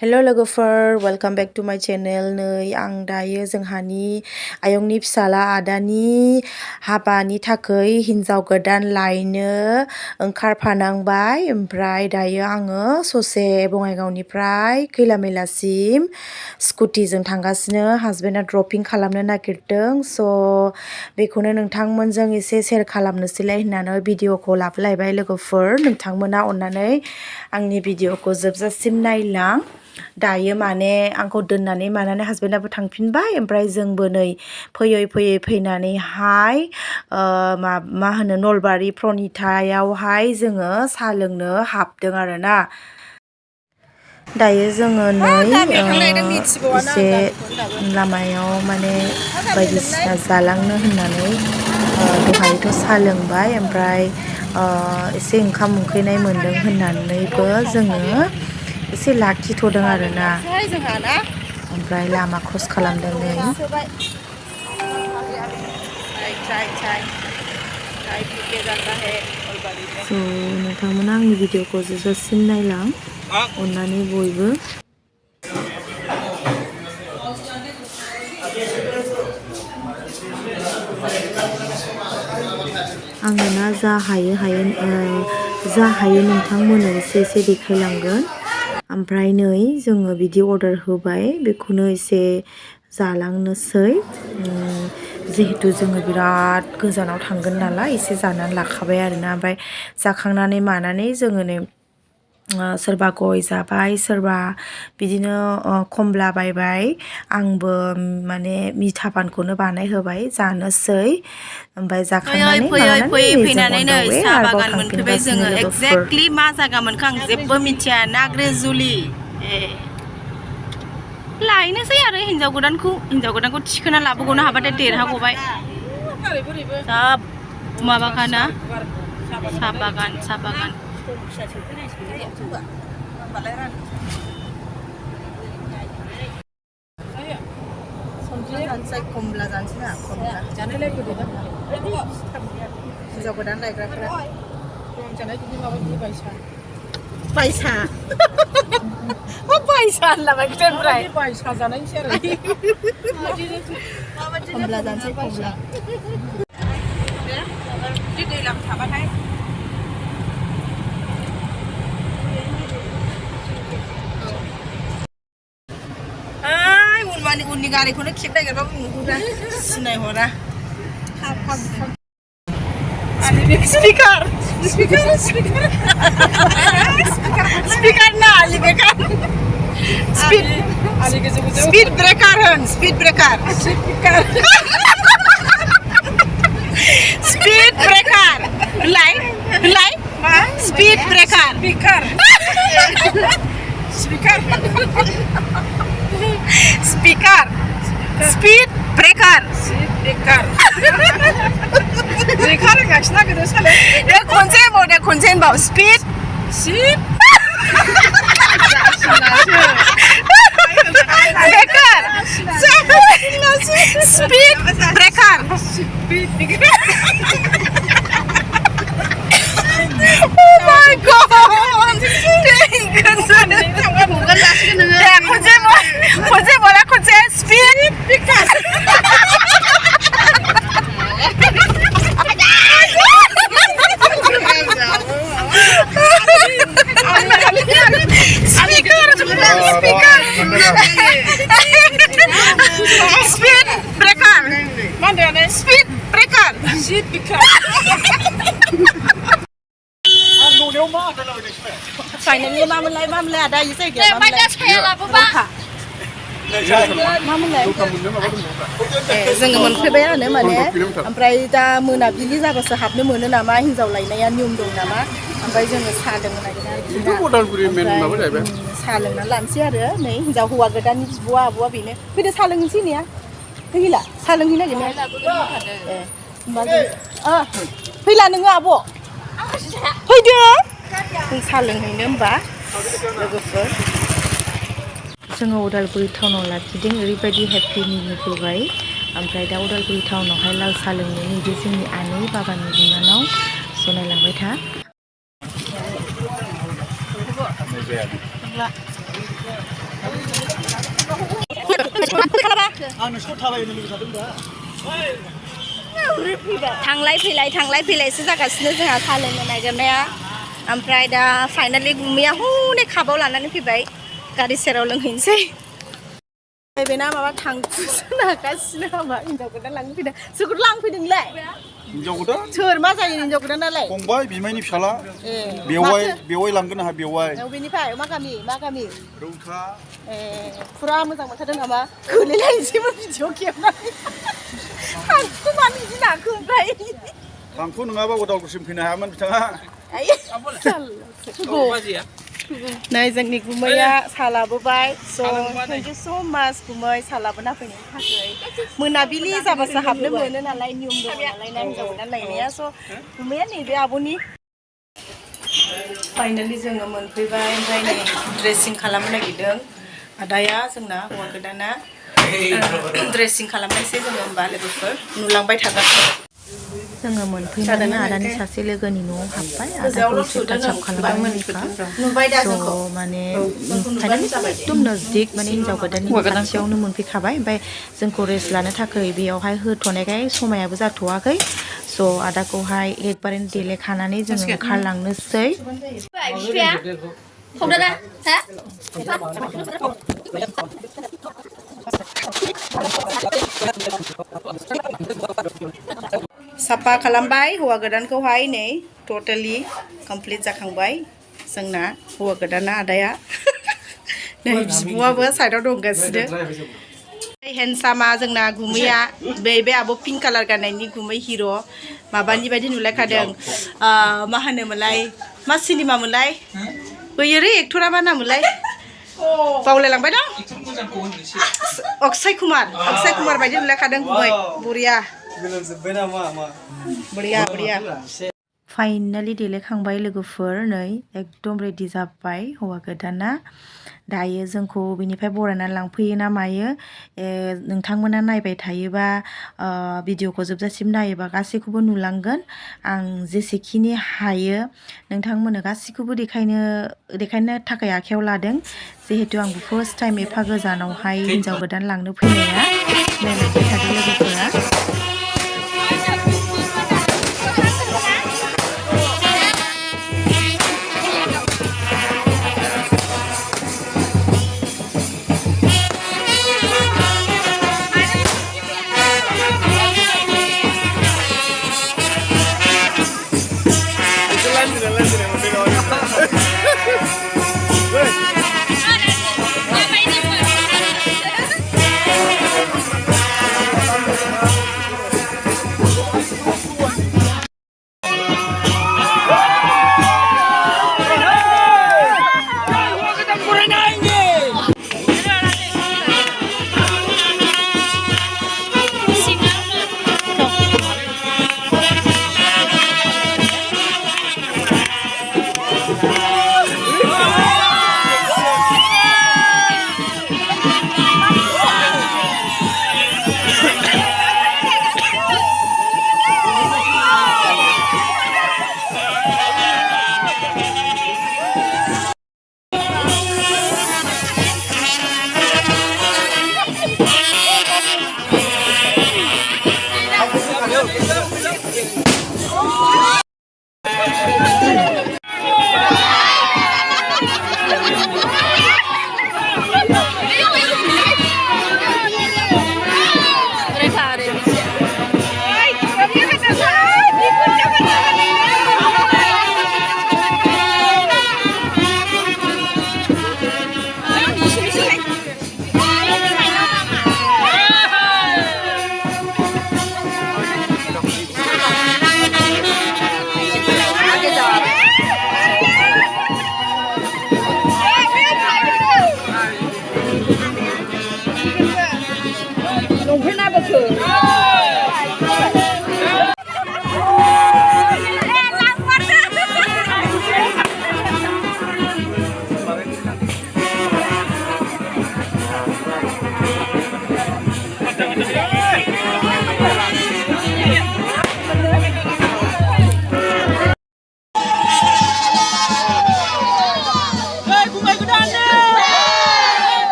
हेल' लोगोफोर welcome back to माय channel. नै आं दायो जोंहानि आयंनि फिसाला आदानि हाबानि थाखाय हिन्जाव गोदान लायनो ओंखारफानांबाय। ओमफ्राय दायो आङो ससे बङाइगावनिफ्राय खैला मैलासिम स्कुटिजों थांगासिनो। हासबेन्डआ ड्रपिं खालामनो नागिरदों, स' बेखौनो नोंथांमोनजों एसे शेयार खालामनोसैलाय होननानै भिडिअखौ लाबोलायबाय। लोगोफोर नोंथांमोना अननानै आंनि भिडिअखौ जोबजासिम नायलां। दायो माने आंखौ दोननानै मानानै हासबेन्डआबो थांफिनबाय। ओमफ्राय जोंबो नै फैनानैहाय मा होनो नलबारि प्रनितायावहाय जोङो साहा लोंनो हाबदों आरोना। दायो जोङो नै एसे लामायाव माने बायदिसिना जालांनो होननानै दहायथ' साहा लोंबाय, ओमफ्राय एसे ओंखाम उखैनाय मोन्दों होननानैबो जोङो एसे लाखिथ'दों आरोना। ओमफ्राय लामा क्रस खालामदों नै। स' नोंथांमोना आंनि भिडिअखौ जोबजासिम नायलां अननानै बयबो। आङो ना जा हायो नोंथांमोननो एसे देखायलांगोन। ओमफ्राय नै जोङो बिदि अर्डार होबाय, बेखौनो एसे जालांनोसै। जिहेतु जोङो बिराद गोजानाव थांगोन नालाय एसे जानानै लाखाबाय आरोना। ओमफ्राय जाखांनानै मानानै जोङो नै सोरबा गय जाबाय, सोरबा बिदिनो खमला बायबाय। आंबो माने मिथा पानखौनो बानायहोबाय जानोसै। ओमफ्राय जाखांनानै फैनानै नै साहा बागान मोनफैबाय जोङो। एक्जेक्टलि मा जायगा मोनखो आं जेबो मिथिया। नाग्रिजुलि लायनोसै आरो हिन्जाव गोदानखौ थिखोना लाबोगनो हाबाथाय देरहागबाय। सब माबाखाना साहा बागान खमला जानोसै ना हिन्जाव गोदान लायग्राफ्रा बायसा होनलाबाय बायसा जानायसै आरो खमला जानोसै खमला। दैलां थाबाथाय उननि गारिखौनो खेब नागिरबाबो नुहुरा, सिनायहरा। स्पिकार ना आलिबेकार। स्पिड ब्रेकार होन, स्पिड ब्रेकार। स्पिड ब्रेकार होनलाय speed breaker. Speaker speed breaker. खनसे होनबाव speed breaker. Speed breaker. Oh my god! खनसे स्पिड ब्रेकार। फाइनालि मामोनलाय आदा इ जायगाया जोङो मोनफैबायानो माने। ओमफ्राय दा मोनाबिलि जाबासो हाबनो मोनो नामा, हिन्जाव लायनाया नियम दं नामा। ओमफ्राय जोङो साहा लोंनो नागिरदों आरोखि। साहा लोंनानै लानोसै आरो नै हिन्जाव हौवा गोदाननि बिब'आ आब'आ बेनो। फैदो साहा लोंनोसै नेया फैला साहा लोंहैनो नागिरनाया। होमबा फैला नोङो आब' फैदो जों साहा लोंहैनो। होमबा लोगोफोर जोङो उदालगुरि टाउनाव लाखिदों, ओरैबायदि हेपि मिनिबोबाय। ओमफ्राय दा उदालगुरि टाउनावहाय लाल साहा लोंनो नैबे जोंनि आनै बाबानि बिनानाव जनायलांबाय था। आंनो सट थाबायनो लुबैथारदों दा थांलाय फैलायसो जागासिनो जोंहा साहा लोंनो नागिरनाया ओमफ्राय दा फाइनालि गुमैया हनै खाबाव लानानै फैबाय गारि सेराव लोंहैनोसै बेना माबा थांखुसो नागासिनो हाबा हिनजाव गोदान लांनो फैदों सोरखौ लांफैदोंलाय हिनजाव गोदान सोर मा जायो हिनजाव गोदानालाय फंबाय बिमायनि फिसाला बेवाइ लांगोन आंहा बेवाइ बेनिफ्राय मा गामि रौता फुरा मोजां मोनथारदों नामा गोलैलायनोसैबो भिडिअ खेबनानै थांखु मानो बिदि नाखो ओमफ्राय थांखु नङाबा उदालगुरिसिम फैनो हायामोन बिथाङा नै जोंनि गुमैया साहा लाबोबाय स' थेंक इउ स' माच गुमै साहा लाबोना फैनायनि थाखाय मोनाबिलि जाबासो हाबनो मोनो नालाय नियम दं नालाय ना हिनजाव गोदान लायनाया स' गुमैया नैबे आब'नि फाइनालि जोङो मोनफैबाय ओमफ्राय नै ड्रेसिं खालामनो नागिरदों आदाया जोंना हौवा गोदाना ड्रेसिं खालामनायसै जोङो होमबा लोगोफोर नुलांबाय थागोन जोङो मोनफैनानै आदानि सासे लोगोनि न'आव हाबबाय आदाखौ एसे टाच-आप खालामनायखा स' माने फाइनालि एकदम नजदिक माने हिनजाव गोदाननि खाथियावनो मोनफैखाबाय ओमफ्राय जोंखौ रेस्ट लानो थाखाय बेयावहाय होथ'नायखाय समायाबो जाथ'वाखै स' आदाखौहाय एकबारैनो देलायखानानै जोङो ओंखारलांनोसै साफा खालामबाय हौवा गोदानखौहाय नै टटेलि कमप्लिट जाखांबाय जोंना हौवा गोदाना आदाया नै बिब'आबो साइडआव दंगासिनो हेन्डसामा जोंना गुमैया बे आब' पिंक कालार गाननायनि गुमै हिर' माबानि बायदि नुलायखादों मा होनोमोनलाय मा सिनेमामोनलाय बैयोरै एक्टरा मा नाममोनलाय बावलायलांबाय दं अक्षय कुमार बायदि नुलायखादों गुमै बरिया फाइनालि देलायखांबाय लोगोफोर नै एकदम रेडि जाबाय हौवा गोदाना दायो जोंखौ बिनिफ्राय बरायनानै लांफैयो ना मायो नोंथांमोना नायबाय थायोबा भिडिअखौ जोबजासिम नायोबा गासैखौबो नुलांगोन आं जेसेखिनि हायो नोंथांमोननो गासैखौबो देखायनो थाखाय आखायाव लादों जिहेतु आंबो फार्स्ट टाइम एफा गोजानावहाय हिनजाव गोदान लांनो फैनाया नायलांबाय थादों लोगोफोरा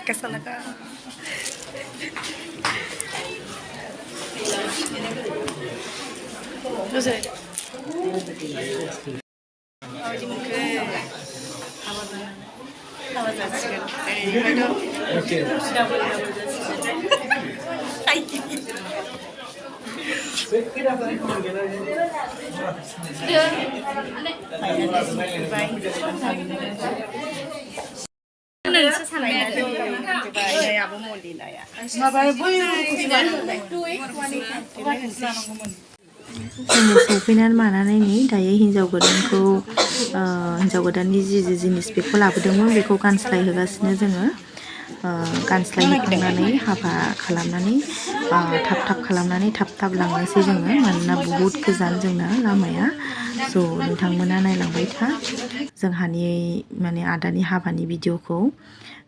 Kesalaga. Terus ya. जोङो सफैनानै मानानै नै दायो हिन्जाव गोदाननि जि जिनिस बेखौ लाबोदोंमोन बेखौ गानस्लायहोगासिनो जोङो गानस्लायहोखांनानै हाबा खालामनानै थाब खालामनानै थाब लांनोसै जोङो मानोना बुहुत गोजान जोंना लामाया स' नोंथांमोना नायलांबाय था जोंहानि माने आदानि हाबानि भिडिअखौ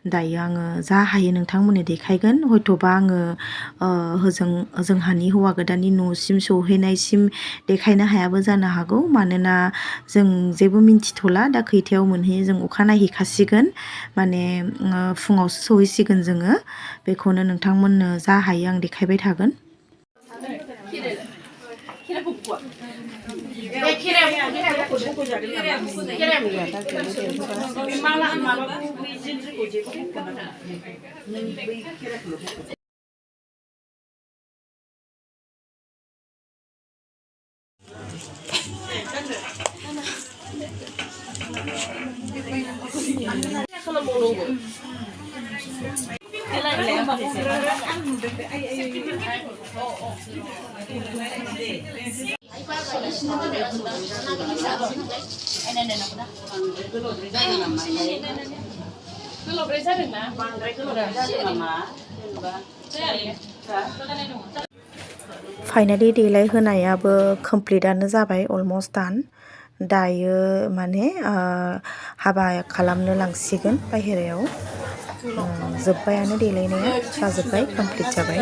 दायो आङो जा हायो नोंथांमोननो देखायगोन हयथ'बा आङो जोंहानि हौवा गोदाननि न'सिम सौहैनायसिम देखायनो हायाबो जानो हागौ मानोना जों जेबो मिन्थिथ'ला दा खैथायाव मोनहैयो जों अखा नायहैखासिगोन माने फुङावसो सौहैसिगोन जोङो बेखौनो नोंथांमोननो जा हायो आं देखायबाय थागोन फाइनालि देलाय होनायाबो कमप्लिटआनो जाबाय अलमस्ट डान दायो माने हाबा खालामनो लांसिगोन बाहेरायाव जोब्बायानो देलायनाया जाजोब्बाय कमप्लिट जाबाय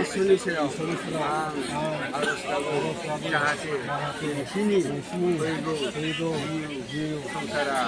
इसोरनि सेराव आं आर'ज गाबो जाहाथे नोंसिनि फैगौ जिउ संसारा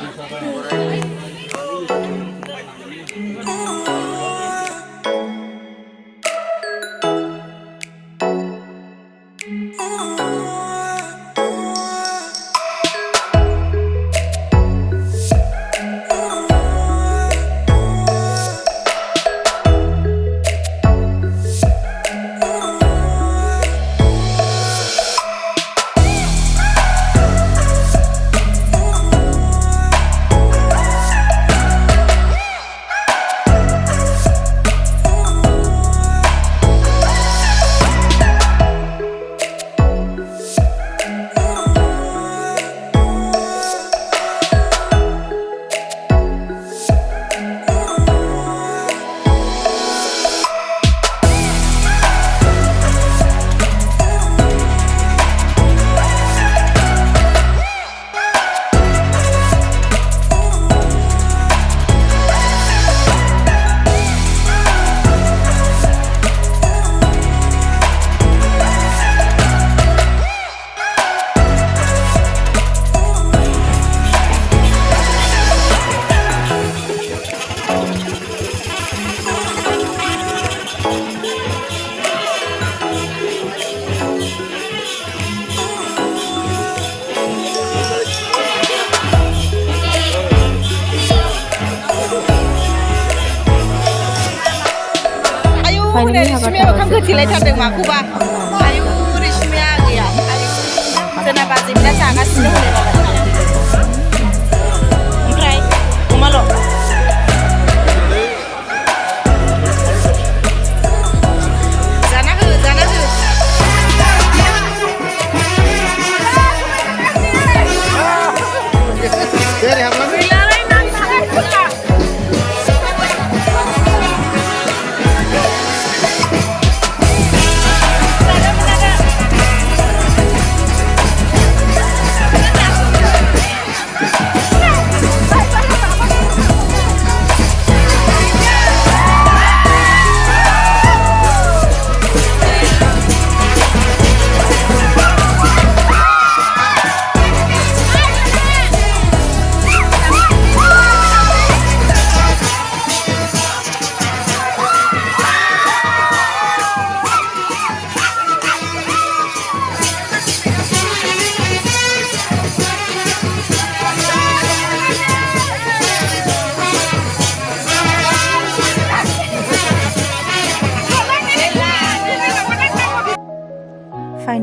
रेशमिया ओंखाम गोथेलायथारदों माखौबा आयु रेशमिया गैया जोंना बाजैफ्रा जागासिनो हनै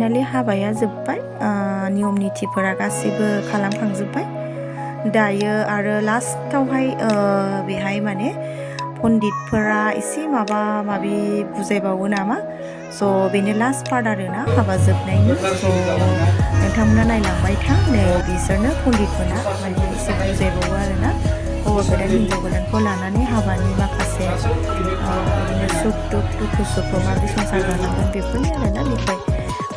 फाइनालि हाबाया जोब्बाय नियम निथिफोरा गासिबो खालामखांजोब्बाय दायो आरो लास्टावहाय बेहाय माने पन्डितफोरा एसे माबा माबि बुजायबावो नामा स' बेनो लास्ट पार्ट आरोना हाबा जोबनायनि स' नोंथांमोना नायलांबाय था नै बिसोरनो पन्डितफोरा माने एसे बुजायबावो आरोना हौवा गोदान हिन्जाव गोदानखौ लानानै हाबानि माखासे बिदिनो सुख दुखु सुखु माबोरै संसार जानांगोन बेफोरनि आरोना बेनिफ्राय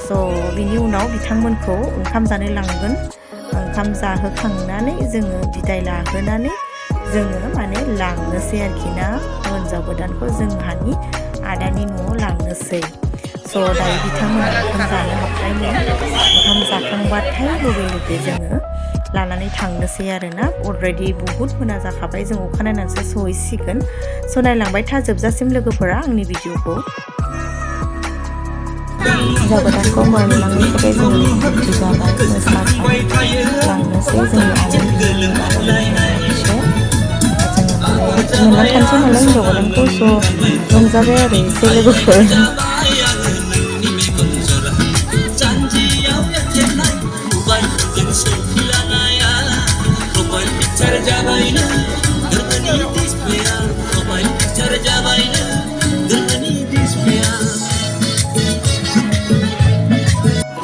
स' बिनि उनाव बिथांमोनखौ ओंखाम जानो लांगोन ओंखाम जाहोखांनानै जोङो बिदाय लाहोनानै जोङो माने लांनोसै आरोखि ना हिन्जाव गोदानखौ जोंहानि आदानि न'आव लांनोसै स' दायो बिथांमोना ओंखाम जानो हाबनायनि ओंखाम जाखांबाथाय लोगो जोङो लानानै थांनोसै आरोना अलरेडि बुहुत मोना जाखाबाय जों अखा नायनानैसो सहैसिगोन स' नायलांबाय था जोबजासिम लोगोफोरा आंनि भिडिअखौ हिन्जाव गोदानखौ मोनलांनो थाखाय जोङो रेडि जाबाय मोसाबाय लांनोसै जोंनि आदानि मोनलांखानोसै नालाय हिन्जाव गोदानखौ स' रंजाबाय आरो एसे लोगोफोर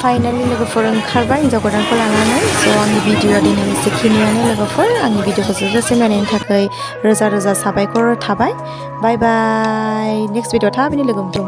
फाइनालि लोगोफोर ओंखारबाय हिन्जाव गोदानखौ लानानै स' आंनि भिडिअआ दिनै एसेखिनियानो लोगोफोर आंनि भिडिअखौ जोबजासिम नायनायनि थाखाय रोजा रोजा साबायखर थाबाय बाय बाय नेक्स्ट भिडिअ थाबैनो लोगो मोनगोन